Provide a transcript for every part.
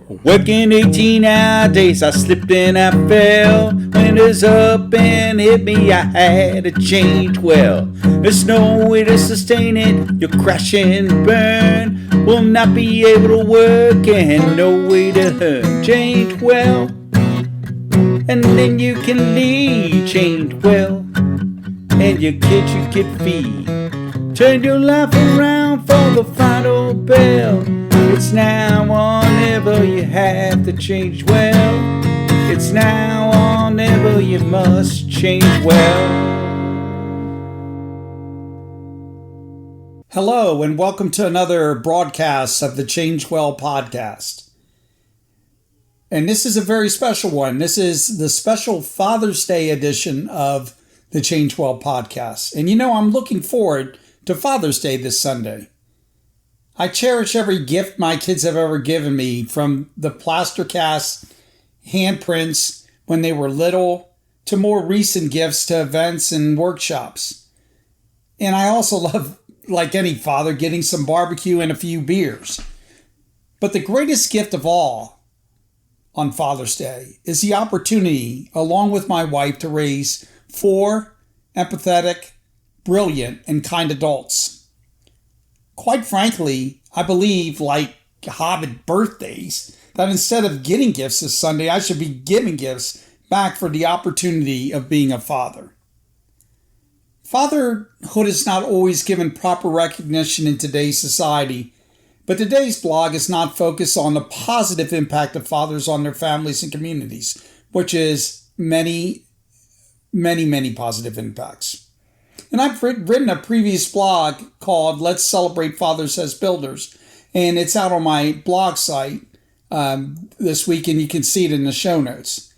Working 18-hour days, I slipped and I fell. Winter's up and hit me, I had to change well. There's no way to sustain it, you'll crash and burn. Will not be able to work and no way to earn. Change well, and then you can leave. Change well, and your kids you can feed. Turn your life around for the final bell. It's now or never, you have to change well. It's now or never, you must change well. Hello, and welcome to another broadcast of the Change Well podcast. And this is a very special one. This is the special Father's Day edition of the Change Well podcast. And you know, I'm looking forward to Father's Day this Sunday. I cherish every gift my kids have ever given me, from the plaster cast handprints when they were little to more recent gifts to events and workshops. And I also love, like any father, getting some barbecue and a few beers. But the greatest gift of all on Father's Day is the opportunity, along with my wife, to raise 4 empathetic, brilliant, and kind adults. Quite frankly, I believe, like Hobbit birthdays, that instead of getting gifts this Sunday, I should be giving gifts back for the opportunity of being a father. Fatherhood is not always given proper recognition in today's society, but today's blog is not focused on the positive impact of fathers on their families and communities, which is many positive impacts. And I've written a previous blog called Let's Celebrate Fathers as Builders. And it's out on my blog site this week, and you can see it in the show notes.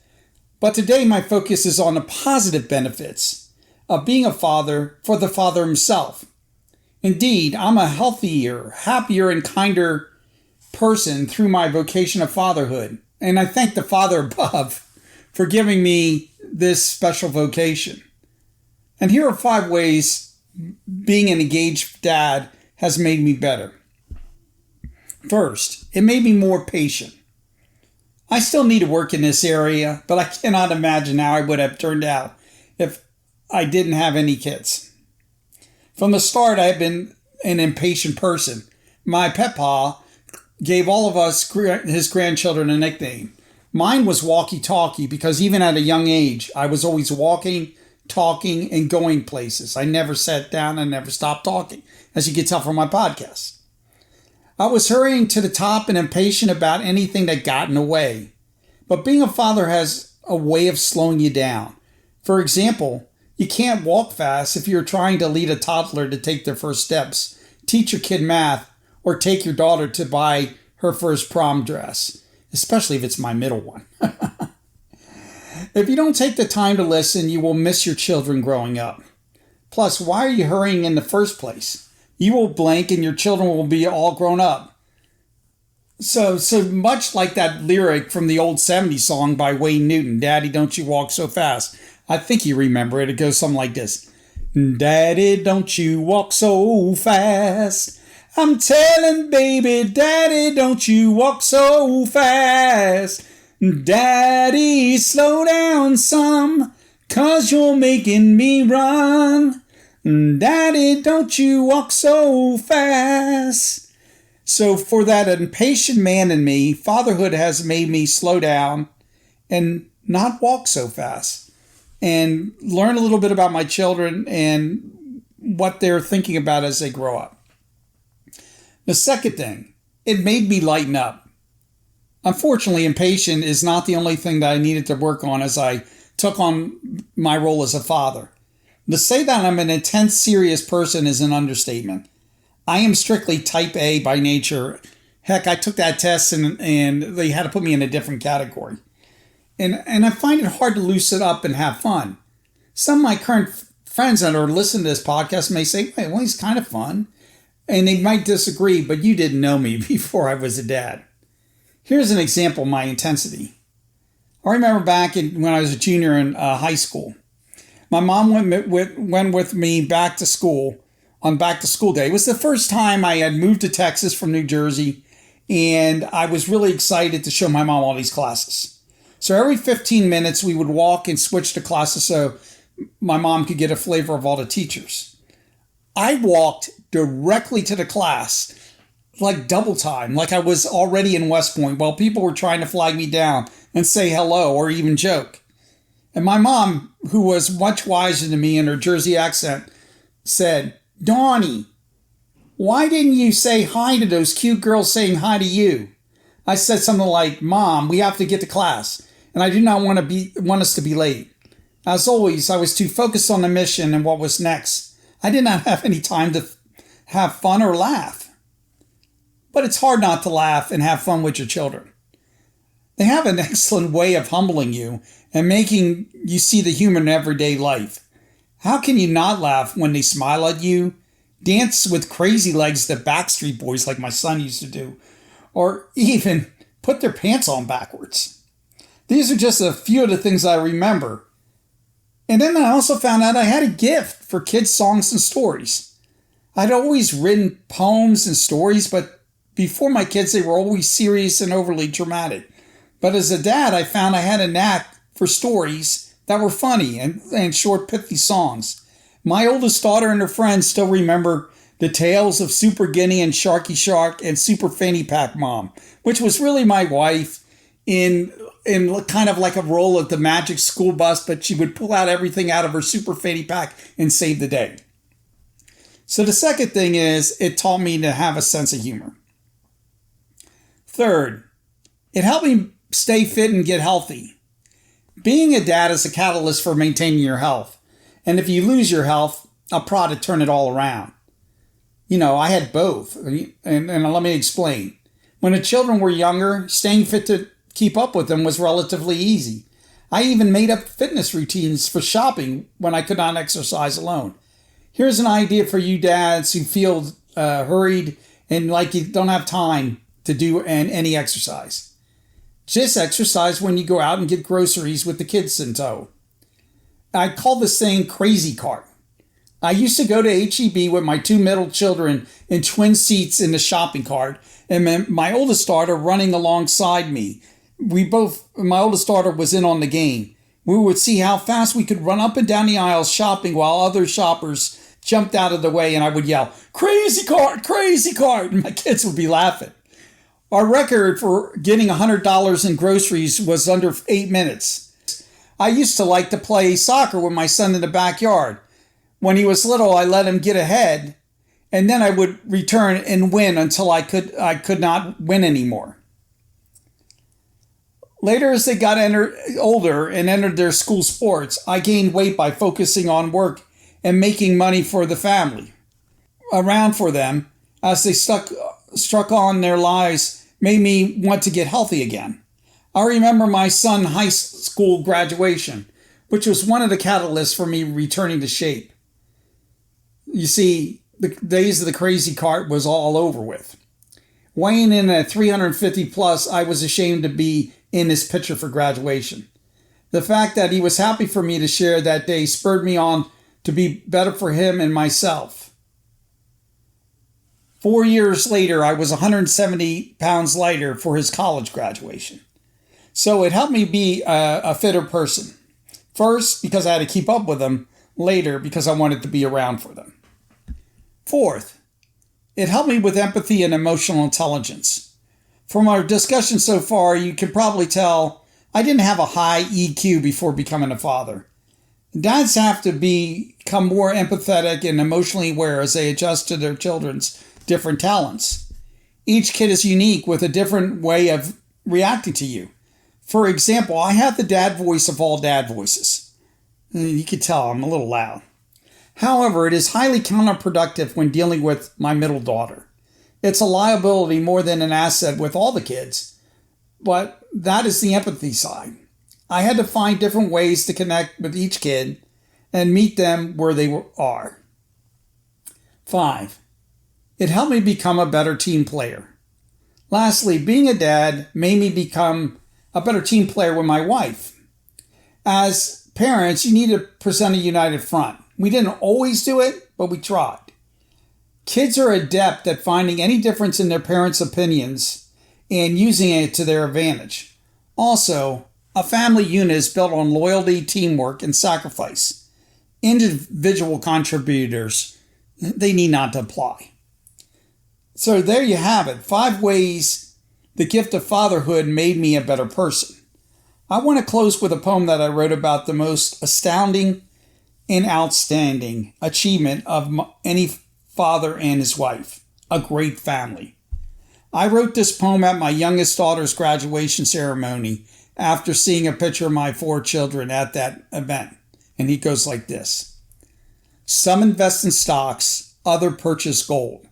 But today my focus is on the positive benefits of being a father for the father himself. Indeed, I'm a healthier, happier, and kinder person through my vocation of fatherhood. And I thank the Father above for giving me this special vocation. And here are 5 ways being an engaged dad has made me better. First, it made me more patient. I still need to work in this area, but I cannot imagine how I would have turned out if I didn't have any kids. From the start, I have been an impatient person. My papa gave all of us, his grandchildren, a nickname. Mine was walkie-talkie, because even at a young age, I was always walking, talking, and going places. I never sat down and never stopped talking, as you can tell from my podcast. I was hurrying to the top and impatient about anything that got in the way. But being a father has a way of slowing you down. For example, you can't walk fast if you're trying to lead a toddler to take their first steps, teach your kid math, or take your daughter to buy her first prom dress, especially if it's my middle one. If you don't take the time to listen, you will miss your children growing up. Plus, why are you hurrying in the first place? You will blink and your children will be all grown up. So much like that lyric from the old 70s song by Wayne Newton, Daddy, Don't You Walk So Fast. I think you remember it. It goes something like this. Daddy, don't you walk so fast. I'm telling baby, Daddy, don't you walk so fast. Daddy, slow down some, 'cause you're making me run. Daddy, don't you walk so fast. So for that impatient man in me, fatherhood has made me slow down and not walk so fast, and learn a little bit about my children and what they're thinking about as they grow up. The second thing, it made me lighten up. Unfortunately, impatient is not the only thing that I needed to work on as I took on my role as a father. To say that I'm an intense, serious person is an understatement. I am strictly type A by nature. Heck, I took that test and they had to put me in a different category. And I find it hard to loosen up and have fun. Some of my current friends that are listening to this podcast may say, well, he's kind of fun. And they might disagree, but you didn't know me before I was a dad. Here's an example of my intensity. I remember back when I was a junior in high school. My mom went with me back to school on back to school day. It was the first time I had moved to Texas from New Jersey, and I was really excited to show my mom all these classes. So every 15 minutes, we would walk and switch to classes so my mom could get a flavor of all the teachers. I walked directly to the class, like double time, like I was already in West Point, while people were trying to flag me down and say hello or even joke. And my mom, who was much wiser than me in her Jersey accent, said, "Donnie, why didn't you say hi to those cute girls saying hi to you?" I said something like, "Mom, we have to get to class, and I do not want us to be late." As always, I was too focused on the mission and what was next. I did not have any time to have fun or laugh. But it's hard not to laugh and have fun with your children. They have an excellent way of humbling you and making you see the humor in everyday life. How can you not laugh when they smile at you, dance with crazy legs that Backstreet Boys like my son used to do, or even put their pants on backwards? These are just a few of the things I remember. And then I also found out I had a gift for kids' songs and stories. I'd always written poems and stories, but before my kids, they were always serious and overly dramatic. But as a dad, I found I had a knack for stories that were funny and short, pithy songs. My oldest daughter and her friends still remember the tales of Super Guinea and Sharky Shark and Super Fanny Pack Mom, which was really my wife in kind of like a role of the magic school bus, but she would pull out everything out of her Super Fanny Pack and save the day. So the second thing is it taught me to have a sense of humor. Third, it helped me stay fit and get healthy. Being a dad is a catalyst for maintaining your health. And if you lose your health, I'll try to turn it all around. I had both. And let me explain. When the children were younger, staying fit to keep up with them was relatively easy. I even made up fitness routines for shopping when I could not exercise alone. Here's an idea for you dads who feel hurried and like you don't have time to do any exercise. Just exercise when you go out and get groceries with the kids in tow. I call this thing crazy cart. I used to go to H-E-B with my two middle children in twin seats in the shopping cart, and my oldest daughter running alongside me. My oldest daughter was in on the game. We would see how fast we could run up and down the aisles shopping while other shoppers jumped out of the way, and I would yell, "Crazy cart, crazy cart," and my kids would be laughing. Our record for getting $100 in groceries was under 8 minutes. I used to like to play soccer with my son in the backyard. When he was little, I let him get ahead, and then I would return and win until I could not win anymore. Later, as they got older and entered their school sports, I gained weight by focusing on work and making money for the family around for them as they struck on their lives made me want to get healthy again. I remember my son's high school graduation, which was one of the catalysts for me returning to shape. You see, the days of the crazy cart was all over with. Weighing in at 350 plus, I was ashamed to be in his picture for graduation. The fact that he was happy for me to share that day spurred me on to be better for him and myself. 4 years later, I was 170 pounds lighter for his college graduation. So it helped me be a fitter person. First, because I had to keep up with them. Later, because I wanted to be around for them. Fourth, it helped me with empathy and emotional intelligence. From our discussion so far, you can probably tell I didn't have a high EQ before becoming a father. Dads have to become more empathetic and emotionally aware as they adjust to their children's different talents. Each kid is unique with a different way of reacting to you. For example, I have the dad voice of all dad voices. You can tell I'm a little loud. However, it is highly counterproductive when dealing with my middle daughter. It's a liability more than an asset with all the kids, but that is the empathy side. I had to find different ways to connect with each kid and meet them where they are. 5. It helped me become a better team player. Lastly, being a dad made me become a better team player with my wife. As parents, you need to present a united front. We didn't always do it, but we tried. Kids are adept at finding any difference in their parents' opinions and using it to their advantage. Also, a family unit is built on loyalty, teamwork, and sacrifice. Individual contributors, they need not to apply. So there you have it. 5 ways the gift of fatherhood made me a better person. I want to close with a poem that I wrote about the most astounding and outstanding achievement of any father and his wife, a great family. I wrote this poem at my youngest daughter's graduation ceremony after seeing a picture of my 4 children at that event. And he goes like this. Some invest in stocks, others purchase gold.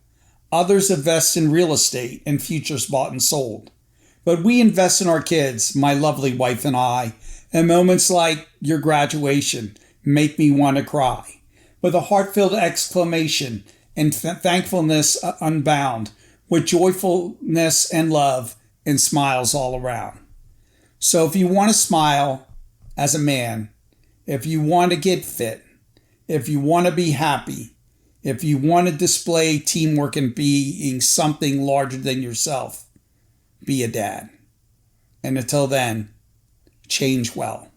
Others invest in real estate and futures bought and sold. But we invest in our kids, my lovely wife and I, and moments like your graduation make me want to cry. With a heart-filled exclamation and thankfulness unbound, with joyfulness and love and smiles all around. So if you want to smile as a man, if you want to get fit, if you want to be happy, if you want to display teamwork and being something larger than yourself, be a dad. And until then, change well.